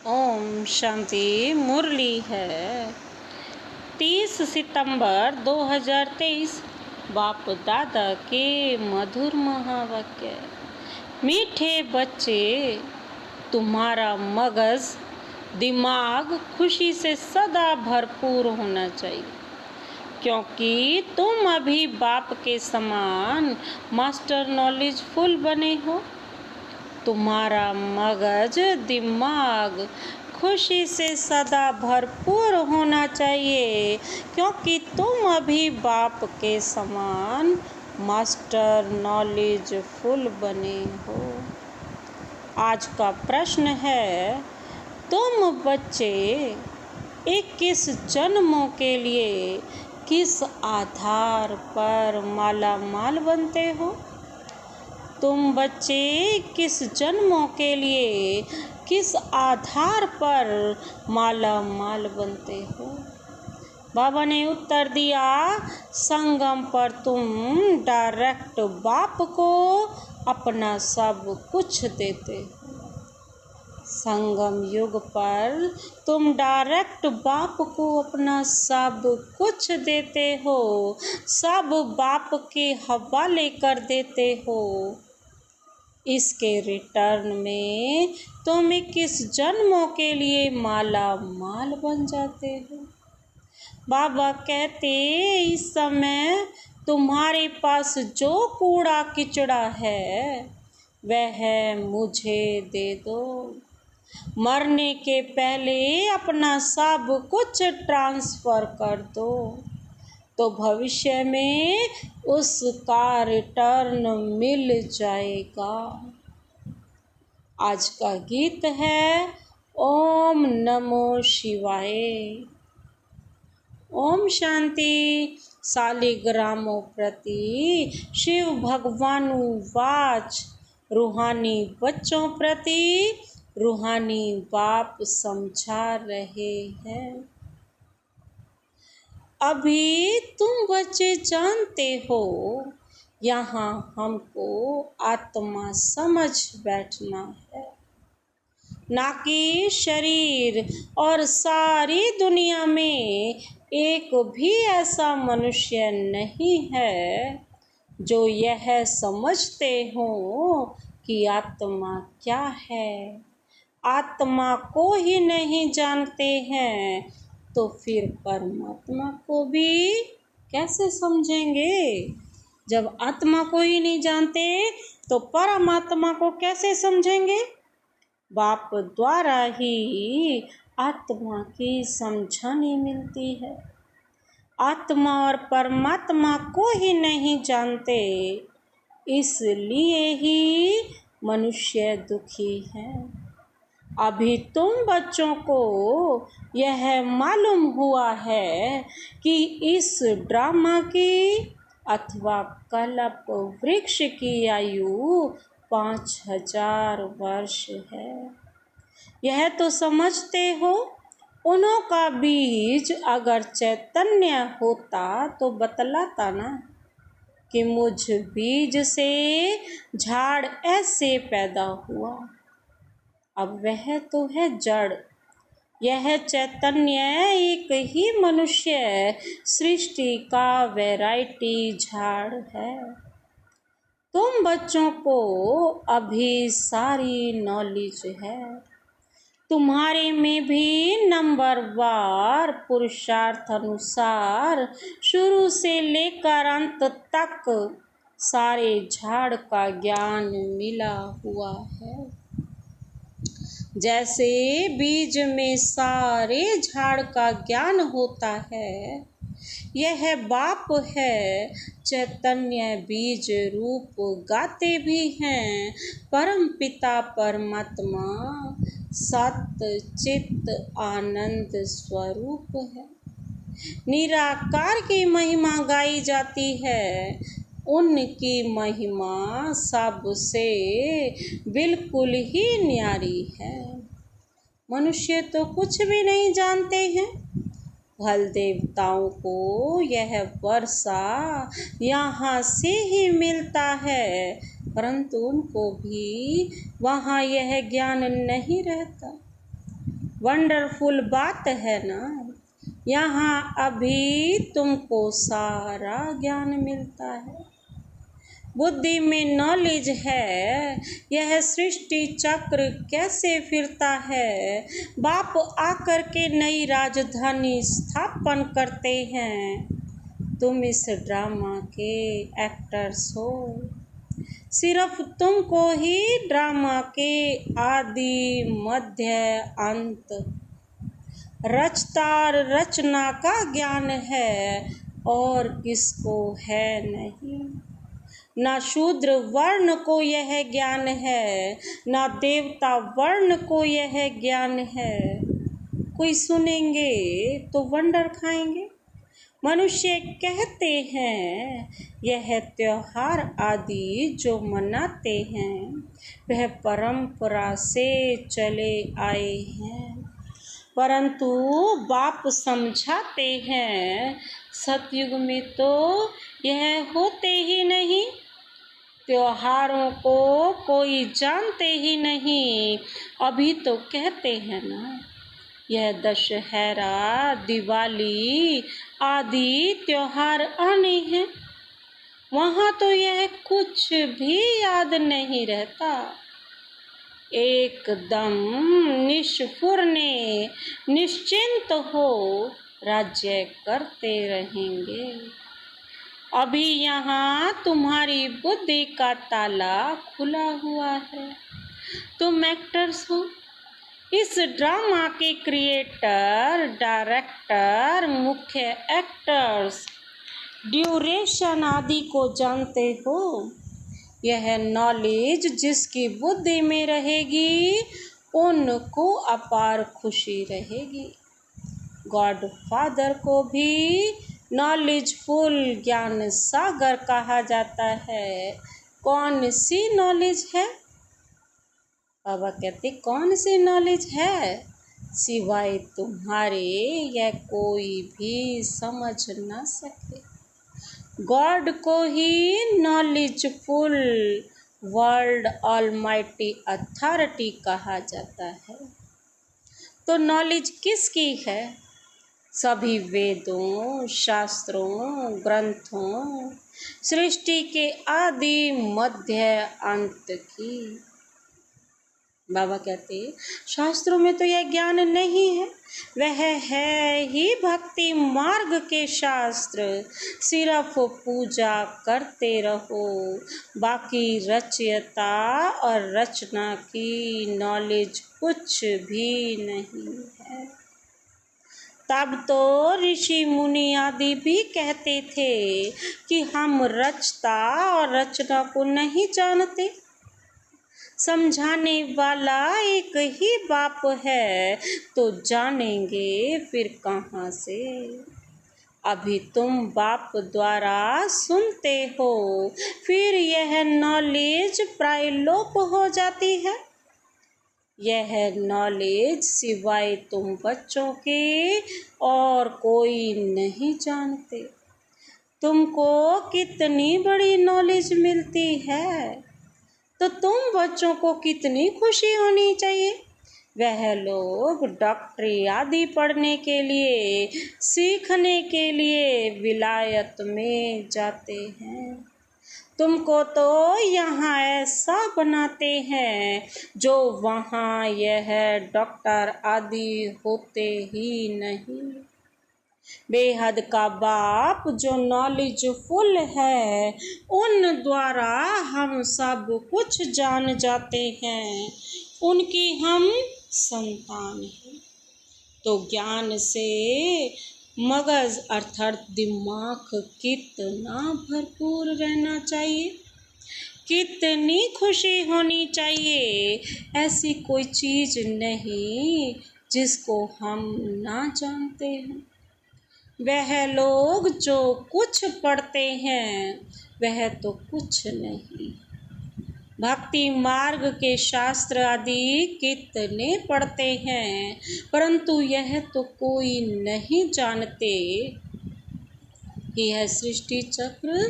ओम शांति। मुरली है 30 सितंबर 2023। बाप दादा के मधुर महावाक्य। मीठे बच्चे, तुम्हारा मगज दिमाग खुशी से सदा भरपूर होना चाहिए, क्योंकि तुम अभी बाप के समान मास्टर नॉलेज फुल बने हो। तुम्हारा मगज दिमाग खुशी से सदा भरपूर होना चाहिए, क्योंकि तुम अभी बाप के समान मास्टर नॉलेज फुल बने हो। आज का प्रश्न है, तुम बच्चे 21 जन्मों के लिए किस आधार पर माला माल बनते हो? तुम बच्चे किस जन्मों के लिए किस आधार पर माला माल बनते हो? बाबा ने उत्तर दिया, संगम पर तुम डायरेक्ट बाप को अपना सब कुछ देते हो। संगम युग पर तुम डायरेक्ट बाप को अपना सब कुछ देते हो, सब बाप के हवाले कर देते हो। इसके रिटर्न में तुम 21 जन्मों के लिए माला माल बन जाते हो। बाबा कहते, इस समय तुम्हारे पास जो कूड़ा किचड़ा है वह मुझे दे दो। मरने के पहले अपना सब कुछ ट्रांसफ़र कर दो, तो भविष्य में उसका रिटर्न मिल जाएगा। आज का गीत है ओम नमो शिवाय। ओम शांति। शालिग्रामों प्रति शिव भगवानु वाच, रूहानी बच्चों प्रति रूहानी बाप समझा रहे हैं। अभी तुम बच्चे जानते हो, यहाँ हमको आत्मा समझ बैठना है, ना कि शरीर। और सारी दुनिया में एक भी ऐसा मनुष्य नहीं है जो यह समझते हो कि आत्मा क्या है। आत्मा को ही नहीं जानते हैं तो फिर परमात्मा को भी कैसे समझेंगे? जब आत्मा को ही नहीं जानते तो परमात्मा को कैसे समझेंगे? बाप द्वारा ही आत्मा की समझानी मिलती है। आत्मा और परमात्मा को ही नहीं जानते, इसलिए ही मनुष्य दुखी है। अभी तुम बच्चों को यह मालूम हुआ है कि इस ड्रामा की अथवा कल्प वृक्ष की आयु 5000 वर्ष है। यह तो समझते हो, उन्हों का बीज अगर चैतन्य होता तो बतलाता ना कि मुझ बीज से झाड़ ऐसे पैदा हुआ। अब वह तो है जड़, यह चैतन्य एक ही मनुष्य सृष्टि का वैरायटी झाड़ है। तुम बच्चों को अभी सारी नॉलेज है। तुम्हारे में भी नंबरवार पुरुषार्थ अनुसार शुरू से लेकर अंत तक सारे झाड़ का ज्ञान मिला हुआ है। जैसे बीज में सारे झाड़ का ज्ञान होता है, यह बाप है चैतन्य बीज रूप गाते भी हैं। परम पिता परमात्मा सत्य चित्त आनंद स्वरूप है। निराकार की महिमा गाई जाती है, उनकी महिमा सबसे बिल्कुल ही न्यारी है। मनुष्य तो कुछ भी नहीं जानते हैं। फल देवताओं को यह वर्षा यहाँ से ही मिलता है, परंतु उनको भी वहाँ यह ज्ञान नहीं रहता। वंडरफुल बात है ना, यहाँ अभी तुमको सारा ज्ञान मिलता है। बुद्धि में नॉलेज है, यह सृष्टि चक्र कैसे फिरता है। बाप आकर के नई राजधानी स्थापन करते हैं। तुम इस ड्रामा के एक्टर्स हो, सिर्फ तुमको ही ड्रामा के आदि मध्य अंत रचता रचना का ज्ञान है, और किसको है नहीं। ना शूद्र वर्ण को यह ज्ञान है, ना देवता वर्ण को यह ज्ञान है। कोई सुनेंगे तो वंडर खाएंगे। मनुष्य कहते हैं यह त्योहार आदि जो मनाते हैं वह परंपरा से चले आए हैं, परंतु बाप समझाते हैं सतयुग में तो यह होते ही नहीं। त्योहारों को कोई जानते ही नहीं। अभी तो कहते हैं ना, यह दशहरा दिवाली आदि त्योहार आने हैं, वहाँ तो यह कुछ भी याद नहीं रहता। एकदम निष्फुरने निश्चिंत हो राज्य करते रहेंगे। अभी यहाँ तुम्हारी बुद्धि का ताला खुला हुआ है। तुम एक्टर्स हो, इस ड्रामा के क्रिएटर, डायरेक्टर, मुख्य एक्टर्स, ड्यूरेशन आदि को जानते हो। यह नॉलेज जिसकी बुद्धि में रहेगी उनको अपार खुशी रहेगी। गॉड फादर को भी नॉलेजफुल ज्ञान सागर कहा जाता है। कौन सी नॉलेज है? बाबा कहते कौन सी नॉलेज है? सिवाय तुम्हारे यह कोई भी समझ ना सके। गॉड को ही नॉलेजफुल वर्ल्ड ऑलमाइटी अथॉरिटी कहा जाता है। तो नॉलेज किसकी है? सभी वेदों, शास्त्रों, ग्रंथों, सृष्टि के आदि मध्य अंत की। बाबा कहते शास्त्रों में तो यह ज्ञान नहीं है, वह है ही भक्ति मार्ग के शास्त्र। सिर्फ पूजा करते रहो, बाकी रचयिता और रचना की नॉलेज कुछ भी नहीं है। तब तो ऋषि मुनि आदि भी कहते थे कि हम रचता और रचना को नहीं जानते। समझाने वाला एक ही बाप है, तो जानेंगे फिर कहाँ से। अभी तुम बाप द्वारा सुनते हो, फिर यह नॉलेज प्राय लोप हो जाती है। यह नॉलेज सिवाय तुम बच्चों के और कोई नहीं जानते। तुमको कितनी बड़ी नॉलेज मिलती है, तो तुम बच्चों को कितनी खुशी होनी चाहिए। वह लोग डॉक्टरी आदि पढ़ने के लिए, सीखने के लिए विलायत में जाते हैं। तुमको तो यहाँ ऐसा बनाते हैं जो वहाँ यह डॉक्टर आदि होते ही नहीं। बेहद का बाप जो नॉलेजफुल है, उन द्वारा हम सब कुछ जान जाते हैं। उनकी हम संतान हैं। तो ज्ञान से मगज अर्थात दिमाग कितना भरपूर रहना चाहिए, कितनी खुशी होनी चाहिए। ऐसी कोई चीज़ नहीं जिसको हम ना जानते हैं। वह लोग जो कुछ पढ़ते हैं वह तो कुछ नहीं। भक्ति मार्ग के शास्त्र आदि कितने पढ़ते हैं, परंतु यह तो कोई नहीं जानते कि यह सृष्टि चक्र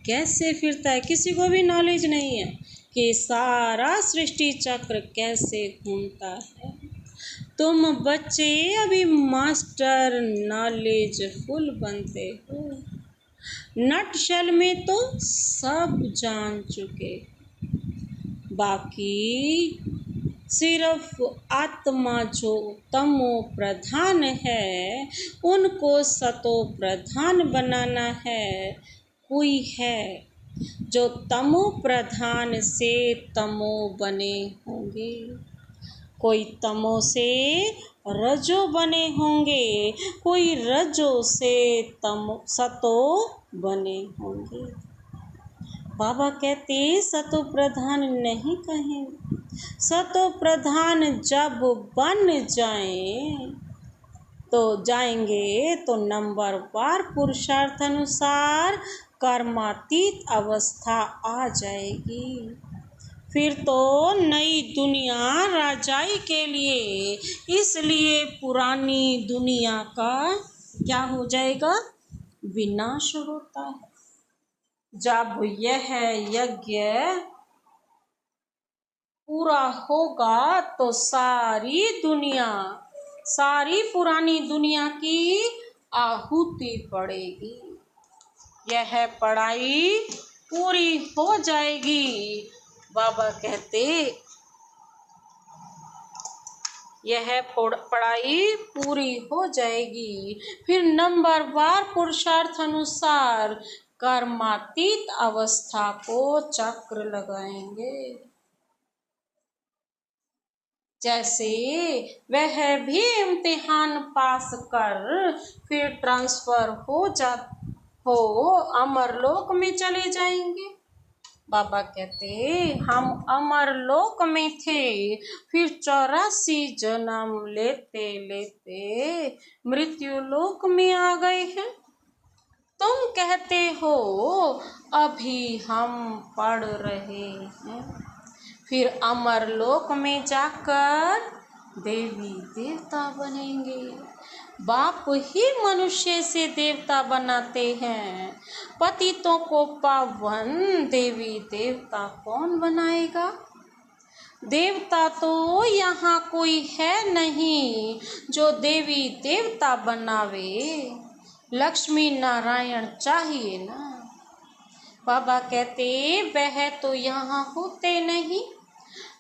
कैसे फिरता है। किसी को भी नॉलेज नहीं है कि सारा सृष्टि चक्र कैसे घूमता है। तुम बच्चे अभी मास्टर नॉलेजफुल बनते हो, नटशल में तो सब जान चुके, बाकी सिर्फ आत्मा जो तमो प्रधान है उनको सतो प्रधान बनाना है। कोई है जो तमो प्रधान से तमो बने होंगे, कोई तमो से रजो बने होंगे, कोई रजो से तमो सतो बने होंगे। बाबा कहते सतो प्रधान नहीं कहें, सतो प्रधान जब बन जाएंगे तो नंबरवार पुरुषार्थ अनुसार कर्मातीत अवस्था आ जाएगी। फिर तो नई दुनिया राजाई के लिए, इसलिए पुरानी दुनिया का क्या हो जाएगा, विनाश होता है। जब यह यज्ञ पूरा होगा तो सारी पुरानी दुनिया की आहुति पड़ेगी। यह पढ़ाई पूरी हो जाएगी। बाबा कहते यह पढ़ाई पूरी हो जाएगी, फिर नंबरवार पुरुषार्थ अनुसार कर्मातीत अवस्था को चक्र लगाएंगे। जैसे वह भी इम्तिहान पास कर फिर ट्रांसफर हो अमरलोक में चले जाएंगे। बाबा कहते हम अमरलोक में थे, फिर 84 जन्म लेते लेते मृत्युलोक में आ गए हैं। तुम कहते हो अभी हम पढ़ रहे हैं, फिर अमरलोक में जाकर देवी देवता बनेंगे। बाप ही मनुष्य से देवता बनाते हैं, पतितों को पावन देवी देवता कौन बनाएगा। देवता तो यहाँ कोई है नहीं जो देवी देवता बनावे, लक्ष्मी नारायण चाहिए ना। बाबा कहते वह तो यहाँ होते नहीं,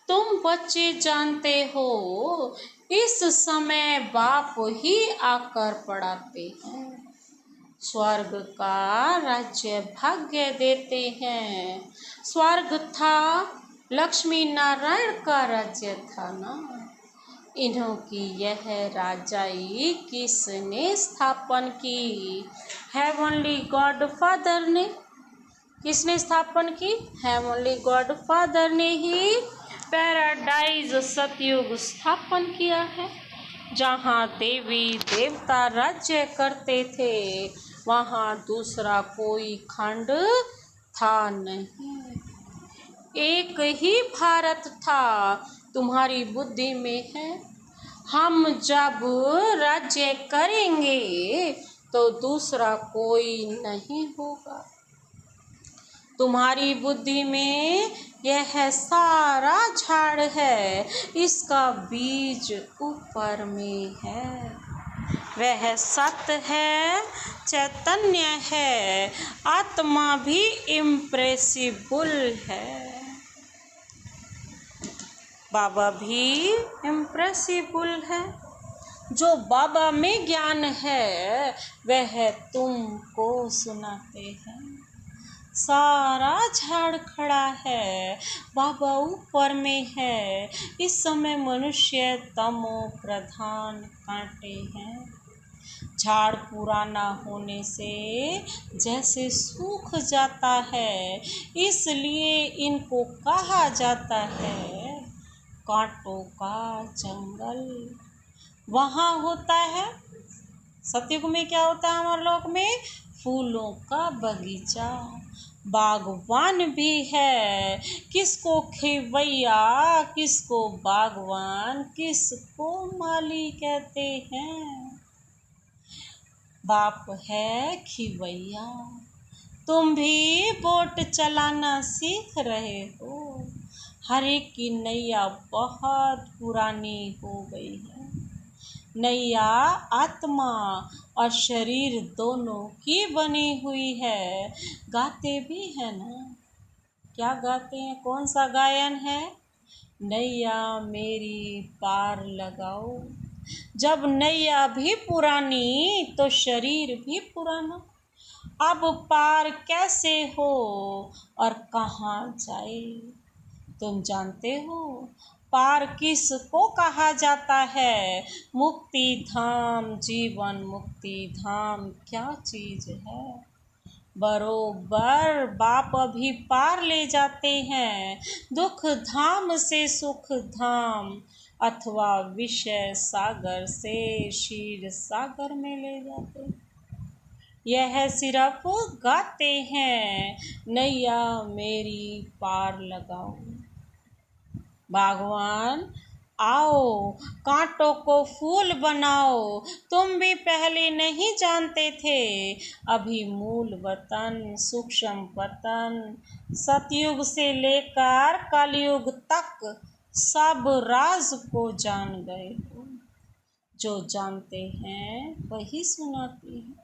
तुम बच्चे जानते हो इस समय बाप ही आकर पढ़ाते हैं, स्वर्ग का राज्य भाग्य देते हैं। स्वर्ग था लक्ष्मी नारायण का राज्य था ना। इन्हों की यह राजाई किसने स्थापन की, हेवनली गॉड फादर ने। किसने स्थापन की, हेवनली गॉड फादर ने ही पैराडाइज सतयुग स्थापन किया है। जहाँ देवी देवता राज्य करते थे वहाँ दूसरा कोई खंड था नहीं, एक ही भारत था। तुम्हारी बुद्धि में है हम जब राज्य करेंगे तो दूसरा कोई नहीं होगा। तुम्हारी बुद्धि में यह सारा झाड़ है, इसका बीज ऊपर में है। वह सत्य है, चैतन्य है, आत्मा भी इम्प्रेसिबल है, बाबा भी इम्प्रेसिबल है। जो बाबा में ज्ञान है वह तुमको सुनाते हैं। सारा झाड़ खड़ा है, बाबा ऊपर में है। इस समय मनुष्य तमो प्रधान कांटे हैं। झाड़ पूरा ना होने से जैसे सूख जाता है, इसलिए इनको कहा जाता है कांटों का जंगल। वहाँ होता है सतयुग में, क्या होता है हमारे लोक में, फूलों का बगीचा, बागवान भी है। किसको खेवैया, किसको बागवान, किसको माली कहते हैं। बाप है खिवैया। तुम भी बोट चलाना सीख रहे हो, हर एक की नैया बहुत पुरानी हो गई है। नैया आत्मा और शरीर दोनों की बनी हुई है। गाते भी है ना, क्या गाते हैं, कौन सा गायन है? नैया मेरी पार लगाओ। जब नैया भी पुरानी तो शरीर भी पुराना। अब पार कैसे हो और कहाँ जाए? तुम जानते हो पार किस को कहा जाता है? मुक्ति धाम, जीवन मुक्ति धाम क्या चीज है? बरोबर बाप अभी पार ले जाते हैं, दुख धाम से सुख धाम, अथवा विषय सागर से क्षीर सागर में ले जाते। यह सिर्फ गाते हैं, नैया मेरी पार लगाओ। भगवान आओ, कांटों को फूल बनाओ। तुम भी पहले नहीं जानते थे, अभी मूल वतन सूक्ष्म पतन, सतयुग से लेकर कलयुग तक सब राज को जान गए हो। जो जानते हैं वही सुनाते हैं।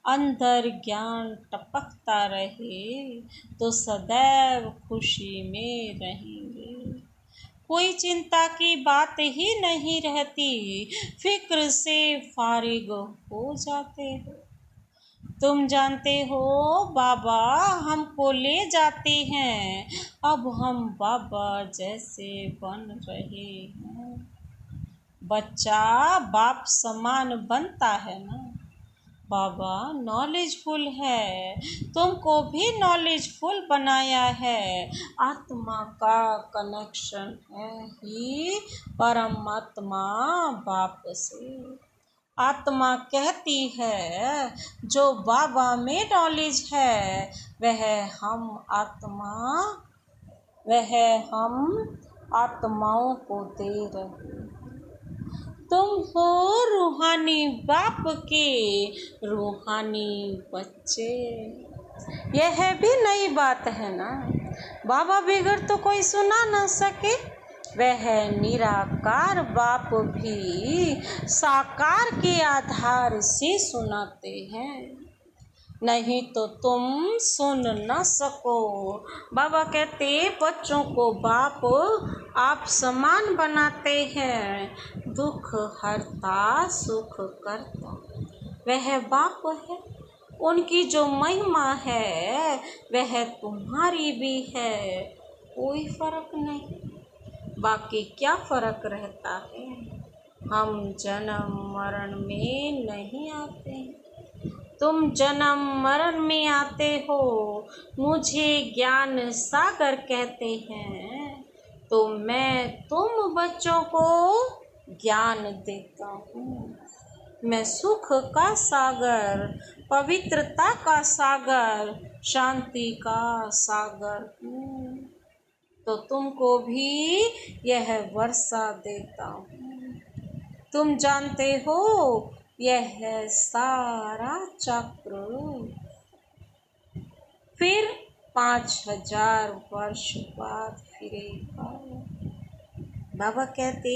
अंदर ज्ञान टपकता रहे तो सदैव खुशी में रहेंगे। कोई चिंता की बात ही नहीं रहती, फिक्र से फारिग हो जाते हो। तुम जानते हो बाबा हमको ले जाते हैं, अब हम बाबा जैसे बन रहे हैं। बच्चा बाप समान बनता है ना। बाबा नॉलेजफुल है, तुमको भी नॉलेजफुल बनाया है। आत्मा का कनेक्शन है ही परमात्मा बाप से। आत्मा कहती है जो बाबा में नॉलेज है वह हम आत्माओं को दे रहे। तुम हो रूहानी बाप के रूहानी बच्चे। यह भी नई बात है ना। बाबा बगैर तो कोई सुना ना सके। वह निराकार बाप भी साकार के आधार से सुनाते हैं, नहीं तो तुम सुन न सको। बाबा कहते बच्चों को बाप आप समान बनाते हैं, दुख हरता सुख करता वह बाप है। उनकी जो महिमा है वह तुम्हारी भी है, कोई फर्क नहीं। बाकी क्या फर्क रहता है? हम जन्म मरण में नहीं आते, तुम जन्म मरण में आते हो। मुझे ज्ञान सागर कहते हैं, तो मैं तुम बच्चों को ज्ञान देता हूँ। मैं सुख का सागर, पवित्रता का सागर, शांति का सागर हूँ, तो तुमको भी यह वर्षा देता हूँ। तुम जानते हो यह सारा चक्र फिर 5000 वर्ष बाद फिरेगा। बाबा कहते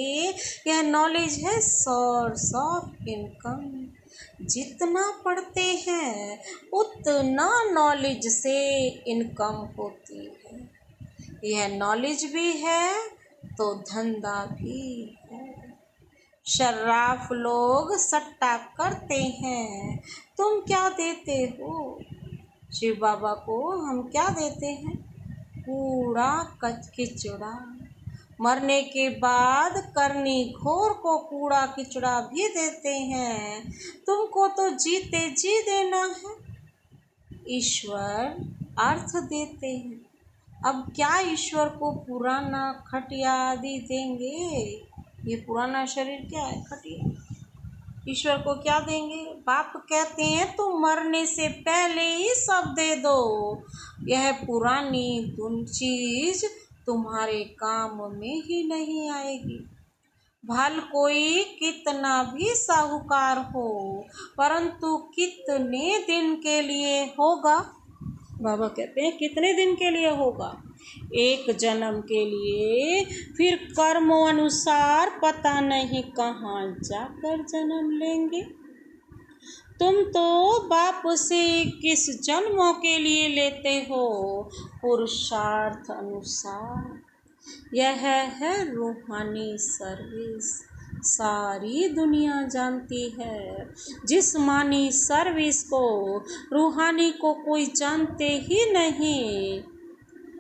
यह नॉलेज है सोर्स ऑफ इनकम। जितना पढ़ते हैं उतना नॉलेज से इनकम होती है। यह नॉलेज भी है तो धंधा भी है। शर्राफ लोग सट्टा करते हैं, तुम क्या देते हो? शिव बाबा को हम क्या देते हैं? कूड़ा किचड़ा। मरने के बाद करनी घोर को कूड़ा किचड़ा भी देते हैं। तुमको तो जीते जी देना है। ईश्वर अर्थ देते हैं। अब क्या ईश्वर को पुराना खटिया आदि देंगे? ये पुराना शरीर क्या है? खटिया। ईश्वर को क्या देंगे? बाप कहते हैं तुम मरने से पहले ही सब दे दो। यह पुरानी चीज तुम्हारे काम में ही नहीं आएगी। भल कोई कितना भी साहूकार हो, परंतु कितने दिन के लिए होगा? बाबा कहते हैं कितने दिन के लिए होगा? एक जन्म के लिए, फिर कर्मों अनुसार पता नहीं कहाँ जाकर जन्म लेंगे। तुम तो बाप से किस जन्मों के लिए लेते हो, पुरुषार्थ अनुसार। यह है रूहानी सर्विस, सारी दुनिया जानती है। जिस्मानी सर्विस को, रूहानी को कोई जानते ही नहीं।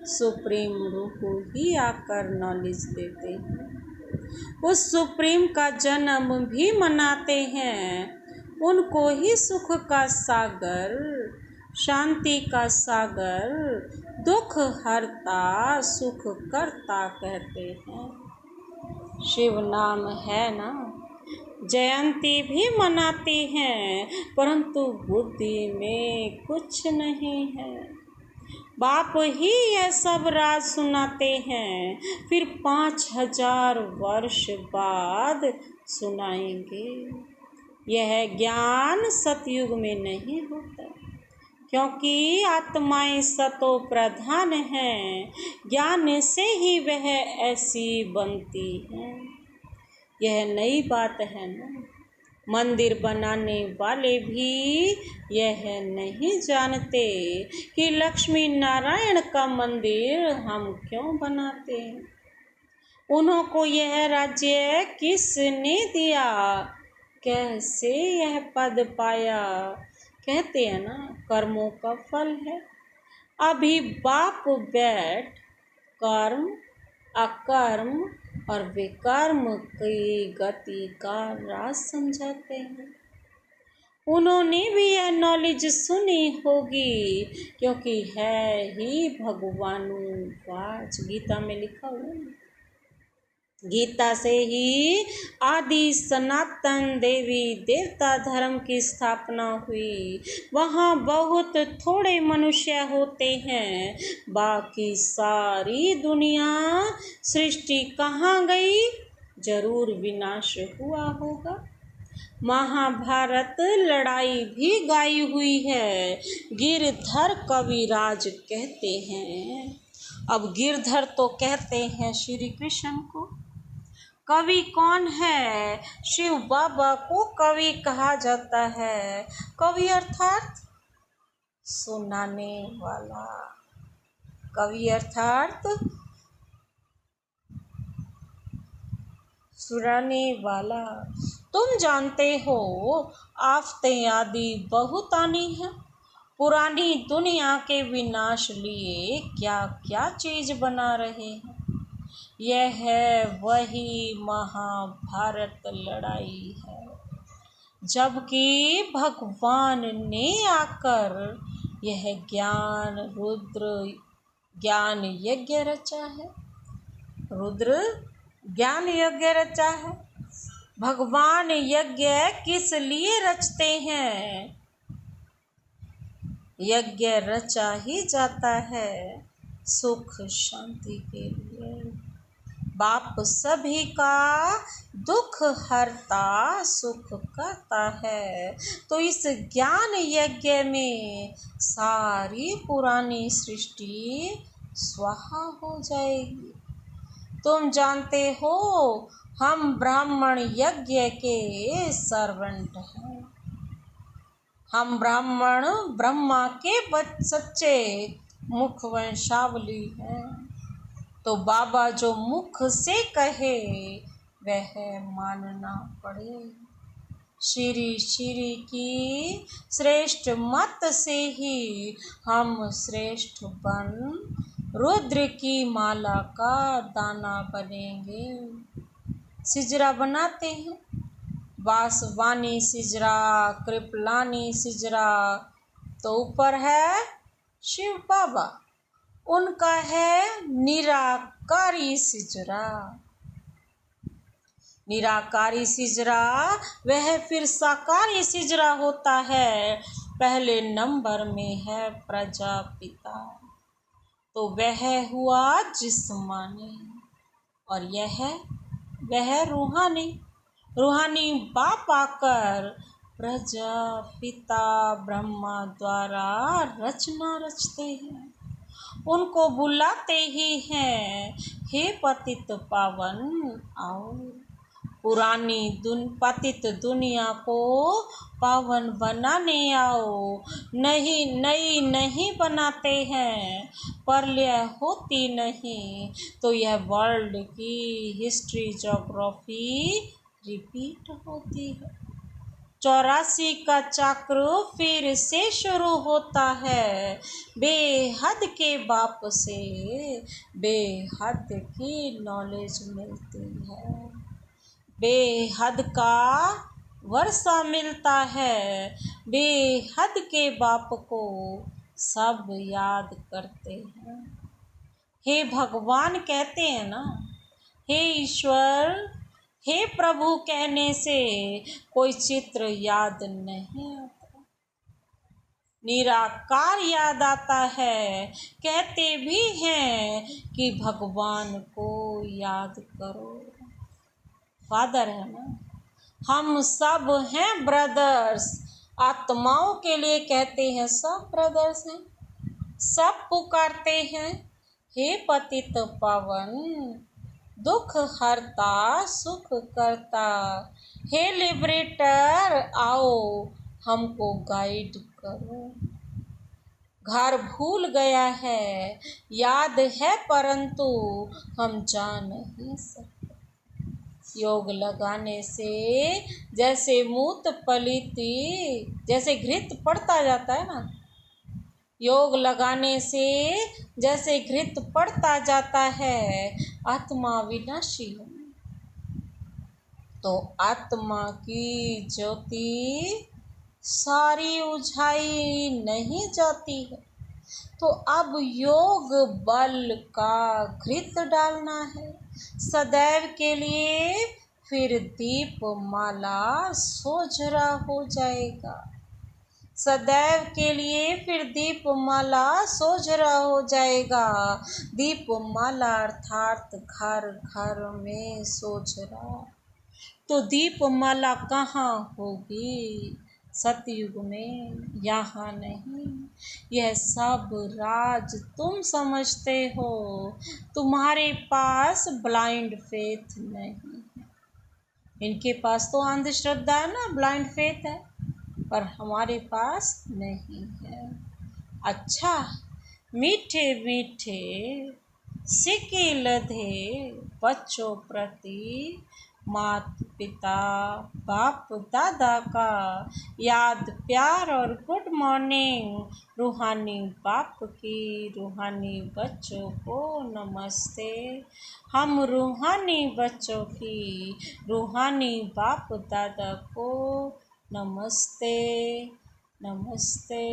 सुप्रीम रूह ही आकर नॉलेज देते हैं। उस सुप्रीम का जन्म भी मनाते हैं। उनको ही सुख का सागर, शांति का सागर, दुख हरता सुख करता कहते हैं। शिव नाम है ना। जयंती भी मनाते हैं, परंतु बुद्धि में कुछ नहीं है। बाप ही यह सब राज सुनाते हैं, फिर 5000 वर्ष बाद सुनाएंगे। यह ज्ञान सतयुग में नहीं होता, क्योंकि आत्माएं सतो प्रधान हैं। ज्ञान से ही वह ऐसी बनती हैं। यह नई बात है ना। मंदिर बनाने वाले भी यह नहीं जानते कि लक्ष्मी नारायण का मंदिर हम क्यों बनाते हैं। उन्हों को यह राज्य किसने दिया, कैसे यह पद पाया। कहते हैं ना, कर्मों का फल है। अभी बाप बैठ कर्म, अकर्म और विकर्म की गति का राज समझाते हैं। उन्होंने भी यह नॉलेज सुनी होगी, क्योंकि है ही भगवानुवाच, गीता में लिखा हुआ है। गीता से ही आदि सनातन देवी देवता धर्म की स्थापना हुई। वहाँ बहुत थोड़े मनुष्य होते हैं, बाकी सारी दुनिया सृष्टि कहाँ गई, जरूर विनाश हुआ होगा। महाभारत लड़ाई भी गाई हुई है। गिरधर कविराज कहते हैं। अब गिरधर तो कहते हैं श्री कृष्ण को। कवि कौन है? शिव बाबा को कवि कहा जाता है। कवि अर्थात सुनाने वाला। कवि अर्थात सुनाने वाला। तुम जानते हो आफतें आदि बहुत आनी है। पुरानी दुनिया के विनाश लिए क्या क्या चीज बना रहे हैं। यह है वही महाभारत लड़ाई है, जबकि भगवान ने आकर यह ज्ञान रुद्र ज्ञान यज्ञ रचा है। रुद्र ज्ञान यज्ञ रचा है। भगवान यज्ञ किस लिए रचते हैं? यज्ञ रचा ही जाता है सुख शांति के लिए। बाप सभी का दुख हरता सुख करता है। तो इस ज्ञान यज्ञ में सारी पुरानी सृष्टि स्वाहा हो जाएगी। तुम जानते हो हम ब्राह्मण यज्ञ के सर्वेंट हैं। हम ब्राह्मण ब्रह्मा के सच्चे मुख वंशावली हैं। तो बाबा जो मुख से कहे वह मानना पड़े। श्री श्री की श्रेष्ठ मत से ही हम श्रेष्ठ बन रुद्र की माला का दाना बनेंगे। सिजरा बनाते हैं, बांसवानी सिजरा, कृपलानी सिजरा, तो ऊपर है शिव बाबा, उनका है निराकारी सिजरा। निराकारी सिजरा वह फिर साकारी सिजरा होता है। पहले नंबर में है प्रजापिता, तो वह हुआ जिस्मानी, और वह रूहानी। रूहानी बाप आकर प्रजापिता ब्रह्मा द्वारा रचना रचते हैं। उनको बुलाते ही हैं, हे पतित पावन आओ। पतित दुनिया को पावन बनाने आओ। नहीं, नई नहीं बनाते हैं, प्रलय होती नहीं तो यह वर्ल्ड की हिस्ट्री ज्योग्राफी रिपीट होती है। 84 का चक्र फिर से शुरू होता है, बेहद के बाप से बेहद की नॉलेज मिलती है। बेहद का वर्षा मिलता है, बेहद के बाप को सब याद करते हैं। हे भगवान कहते हैं ना, हे ईश्वर, हे प्रभु कहने से कोई चित्र याद नहीं आता, निराकार याद आता है। कहते भी हैं कि भगवान को याद करो। फादर है ना, हम सब हैं ब्रदर्स। आत्माओं के लिए कहते हैं सब ब्रदर्स हैं, सब पुकारते हैं, हे पतित पावन दुख हरता सुख करता, हे लिबरेटर आओ हमको गाइड करो। घर भूल गया है, याद है परंतु हम जा नहीं सकते। योग लगाने से जैसे मूत पलीती, जैसे घृत पड़ता जाता है ना, योग लगाने से जैसे घृत पड़ता जाता है, आत्मा विनाशी है तो आत्मा की ज्योति सारी उझाई नहीं जाती है। तो अब योग बल का घृत डालना है सदैव के लिए, फिर दीप माला सोझरा हो जाएगा। सदैव के लिए फिर दीप माला सोझरा हो जाएगा। दीप माला अर्थात घर घर में सोझरा। तो दीप माला कहाँ होगी? सतयुग में, यहाँ नहीं। यह सब राज तुम समझते हो, तुम्हारे पास ब्लाइंड फेथ नहीं है। इनके पास तो अंधश्रद्धा है ना, ब्लाइंड फेथ है, पर हमारे पास नहीं है। अच्छा, मीठे मीठे सिक्के लधे बच्चों प्रति माता पिता बाप दादा का याद प्यार और गुड मॉर्निंग। रूहानी बाप की रूहानी बच्चों को नमस्ते। हम रूहानी बच्चों की रूहानी बाप दादा को नमस्ते नमस्ते,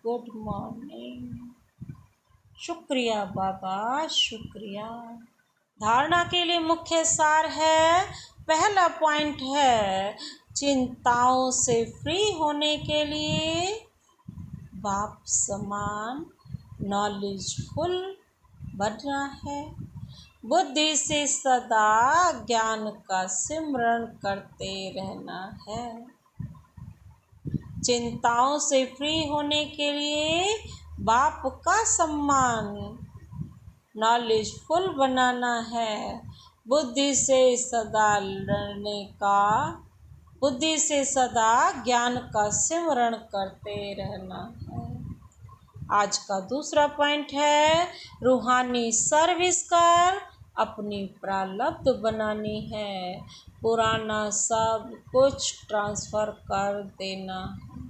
गुड मॉर्निंग। शुक्रिया बाबा, शुक्रिया। धारणा के लिए मुख्य सार है, पहला पॉइंट है चिंताओं से फ्री होने के लिए बाप समान नॉलेजफुल बनना है। बुद्धि से सदा ज्ञान का सिमरन करते रहना है। चिंताओं से फ्री होने के लिए बाप का सम्मान नॉलेजफुल बनाना है। बुद्धि से सदा लड़ने का, बुद्धि से सदा ज्ञान का सिमरण करते रहना है। आज का दूसरा पॉइंट है रूहानी सर्विस कर अपनी प्रारब्ध बनानी है। पुराना सब कुछ ट्रांसफ़र कर देना है।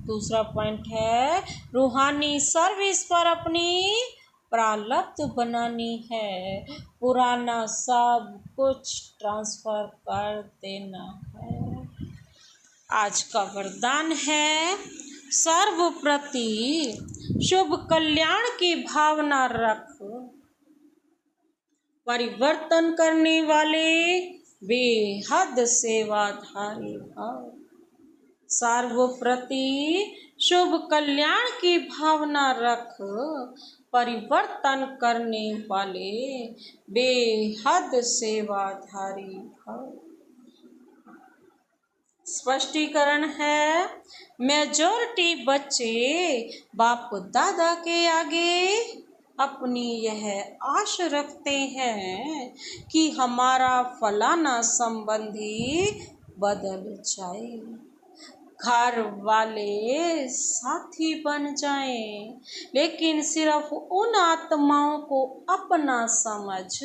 दूसरा पॉइंट है रूहानी सर्विस पर अपनी प्रारब्ध बनानी है। पुराना सब कुछ ट्रांसफ़र कर देना है। आज का वरदान है सर्व प्रति शुभ कल्याण की भावना रख, परिवर्तन करने वाले बेहद सेवाधारी भाव। सर्व प्रति शुभ कल्याण की भावना रख, परिवर्तन करने वाले बेहद सेवाधारी भाव। स्पष्टीकरण है, मेजॉरिटी बच्चे बाप दादा के आगे अपनी यह आश रखते हैं कि हमारा फलाना संबंधी बदल जाए, घर वाले साथी बन जाएं, लेकिन सिर्फ उन आत्माओं को अपना समझ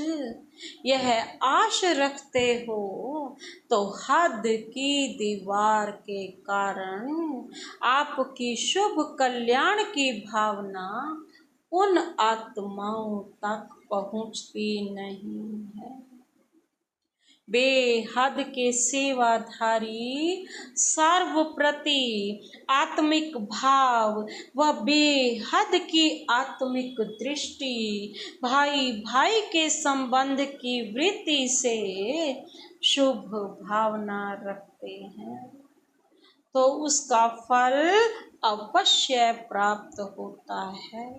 यह आश रखते हो तो हद की दीवार के कारण आपकी शुभ कल्याण की भावना उन आत्माओं तक पहुंचती नहीं है। बेहद के सेवाधारी सर्वप्रति आत्मिक भाव व बेहद की आत्मिक दृष्टि भाई भाई के संबंध की वृत्ति से शुभ भावना रखते हैं तो उसका फल अवश्य प्राप्त होता है।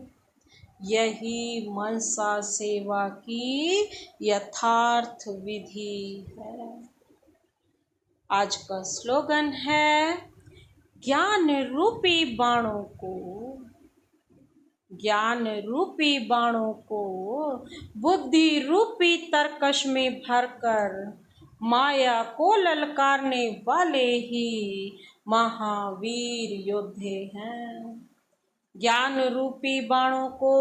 यही मनसा सेवा की यथार्थ विधि है। आज का स्लोगन है, ज्ञान रूपी बाणों को बुद्धि रूपी तरकश में भरकर माया को ललकारने वाले ही महावीर योद्धे हैं। ज्ञान रूपी बाणों को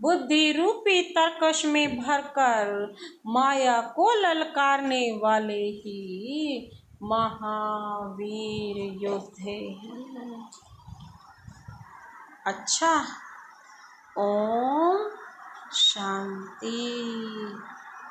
बुद्धि रूपी तरकश में भरकर माया को ललकारने वाले ही महावीर योद्धे हैं। अच्छा, ओम शांति।